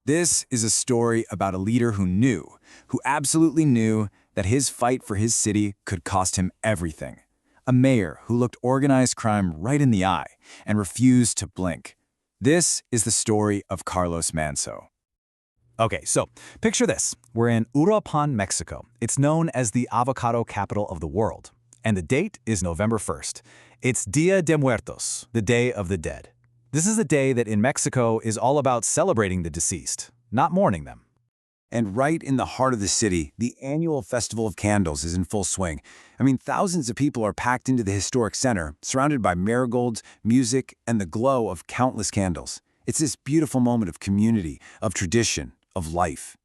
This is a story about a leader who absolutely knew that his fight for his city could cost him everything. A mayor who looked organized crime right in the eye and refused to blink. This is the story of Carlos Manzo. Okay, so picture this. We're in Uruapan, Mexico. It's known as the avocado capital of the world. And the date is November 1st. It's Dia de Muertos, the Day of the Dead. This is a day that in Mexico is all about celebrating the deceased, not mourning them. And right in the heart of the city, the annual Festival of Candles is in full swing. I mean, thousands of people are packed into the historic center, surrounded by marigolds, music, and the glow of countless candles. It's this beautiful moment of community, of tradition, of life.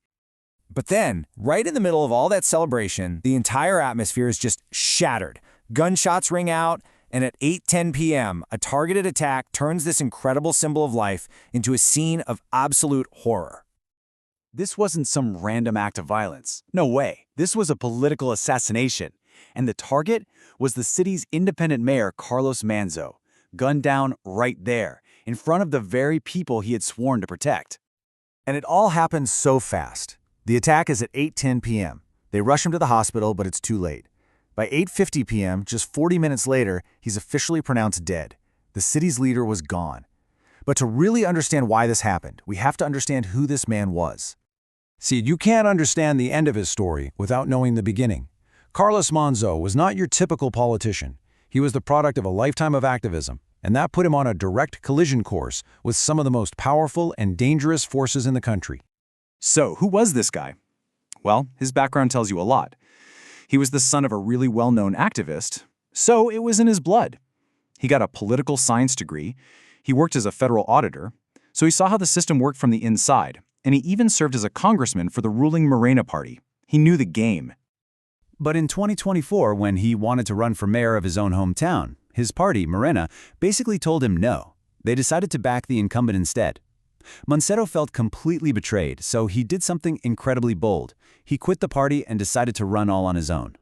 But then, right in the middle of all that celebration, the entire atmosphere is just shattered. Gunshots ring out, and at 8:10 p.m., a targeted attack turns this incredible symbol of life into a scene of absolute horror. This wasn't some random act of violence. No way. This was a political assassination. And the target was the city's independent mayor, Carlos Manzo, gunned down right there, in front of the very people he had sworn to protect. And it all happened so fast. The attack is at 8:10 p.m. They rush him to the hospital, but it's too late. By 8:50 p.m., just 40 minutes later, he's officially pronounced dead. The city's leader was gone. But to really understand why this happened, we have to understand who this man was. See, you can't understand the end of his story without knowing the beginning. Carlos Manzo was not your typical politician. He was the product of a lifetime of activism, and that put him on a direct collision course with some of the most powerful and dangerous forces in the country. So, who was this guy? Well, his background tells you a lot. He was the son of a really well-known activist, so it was in his blood. He got a political science degree, he worked as a federal auditor, so he saw how the system worked from the inside, and he even served as a congressman for the ruling Morena party. He knew the game. But in 2024, when he wanted to run for mayor of his own hometown, his party, Morena, basically told him no. They decided to back the incumbent instead. Manzo felt completely betrayed, so he did something incredibly bold. He quit the party and decided to run all on his own.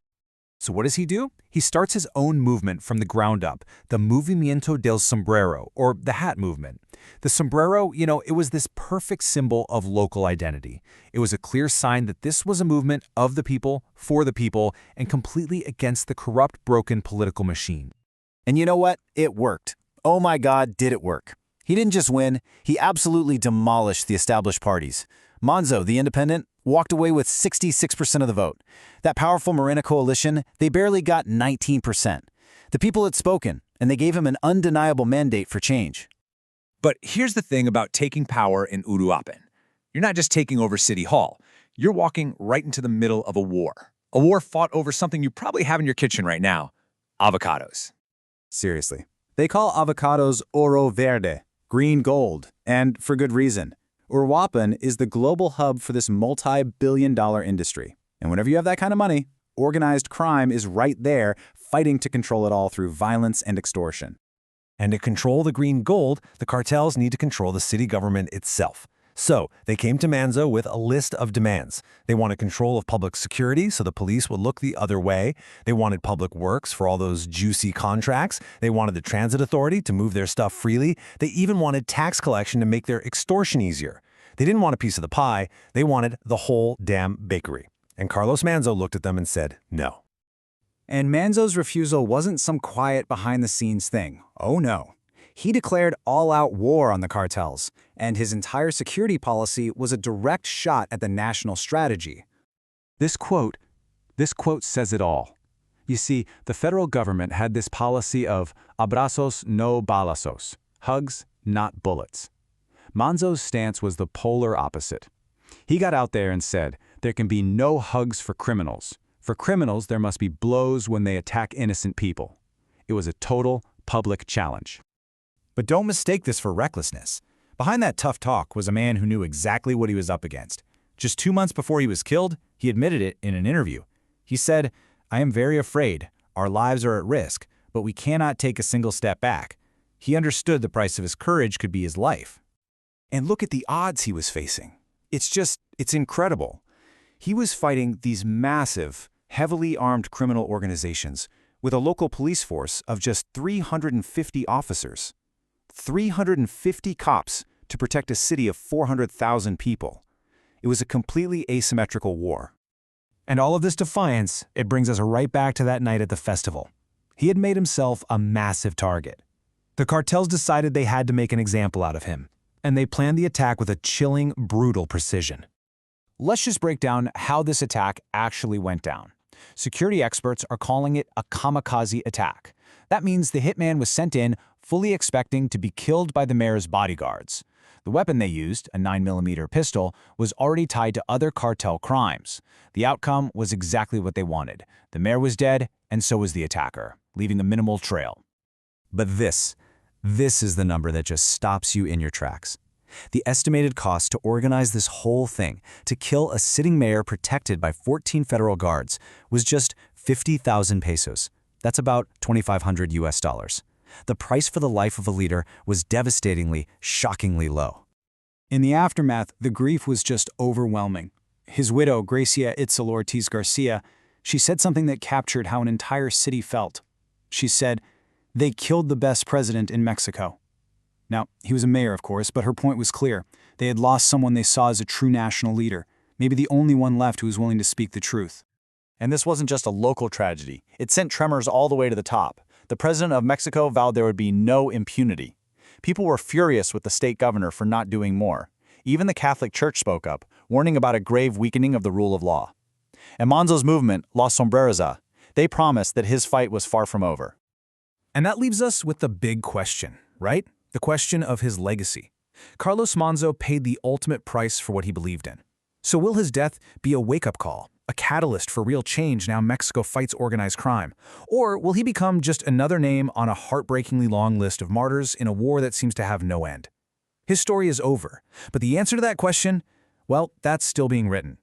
So what does he do? He starts his own movement from the ground up, the Movimiento del Sombrero, or the hat movement. The sombrero, it was this perfect symbol of local identity. It was a clear sign that this was a movement of the people, for the people, and completely against the corrupt, broken political machine. And you know what? It worked. Oh my God, did it work. He didn't just win, he absolutely demolished the established parties. Manzo, the independent, walked away with 66% of the vote. That powerful Morena coalition, they barely got 19%. The people had spoken, and they gave him an undeniable mandate for change. But here's the thing about taking power in Uruapan. You're not just taking over City Hall. You're walking right into the middle of a war. A war fought over something you probably have in your kitchen right now, avocados. Seriously. They call avocados oro verde, green gold, and for good reason. Uruapan is the global hub for this multi-billion-dollar industry. And whenever you have that kind of money, organized crime is right there fighting to control it all through violence and extortion. And to control the green gold, the cartels need to control the city government itself. So they came to Manzo with a list of demands. They wanted control of public security so the police would look the other way. They wanted public works for all those juicy contracts. They wanted the transit authority to move their stuff freely. They even wanted tax collection to make their extortion easier. They didn't want a piece of the pie. They wanted the whole damn bakery. And Carlos Manzo looked at them and said, no. And Manzo's refusal wasn't some quiet behind-the-scenes thing. Oh no. He declared all-out war on the cartels, and his entire security policy was a direct shot at the national strategy. This quote says it all. You see, the federal government had this policy of abrazos no balazos, hugs, not bullets. Manzo's stance was the polar opposite. He got out there and said, there can be no hugs for criminals. For criminals, there must be blows when they attack innocent people. It was a total public challenge. But don't mistake this for recklessness. Behind that tough talk was a man who knew exactly what he was up against. Just 2 months before he was killed, he admitted it in an interview. He said, "I am very afraid. Our lives are at risk, but we cannot take a single step back." He understood the price of his courage could be his life. And look at the odds he was facing. It's incredible. He was fighting these massive, heavily armed criminal organizations with a local police force of just 350 officers. 350 cops to protect a city of 400,000 people. It was a completely asymmetrical war. And all of this defiance, it brings us right back to that night at the festival. He had made himself a massive target. The cartels decided they had to make an example out of him, and they planned the attack with a chilling, brutal precision. Let's just break down how this attack actually went down. Security experts are calling it a kamikaze attack. That means the hitman was sent in fully expecting to be killed by the mayor's bodyguards. The weapon they used, a 9mm pistol, was already tied to other cartel crimes. The outcome was exactly what they wanted. The mayor was dead, and so was the attacker, leaving a minimal trail. But this is the number that just stops you in your tracks. The estimated cost to organize this whole thing, to kill a sitting mayor protected by 14 federal guards, was just 50,000 pesos. That's about $2,500 US. The price for the life of a leader was devastatingly, shockingly low. In the aftermath, the grief was just overwhelming. His widow, Gracia Itzel Ortiz Garcia, she said something that captured how an entire city felt. She said, "They killed the best president in Mexico." Now, he was a mayor, of course, but her point was clear. They had lost someone they saw as a true national leader, maybe the only one left who was willing to speak the truth. And this wasn't just a local tragedy. It sent tremors all the way to the top. The president of Mexico vowed there would be no impunity. People were furious with the state governor for not doing more. Even the Catholic Church spoke up, warning about a grave weakening of the rule of law. And Manzo's movement, Los Sombreros, they promised that his fight was far from over. And that leaves us with the big question, right? The question of his legacy. Carlos Manzo paid the ultimate price for what he believed in. So will his death be a wake-up call, a catalyst for real change now Mexico fights organized crime? Or will he become just another name on a heartbreakingly long list of martyrs in a war that seems to have no end? His story is over, but the answer to that question, well, that's still being written.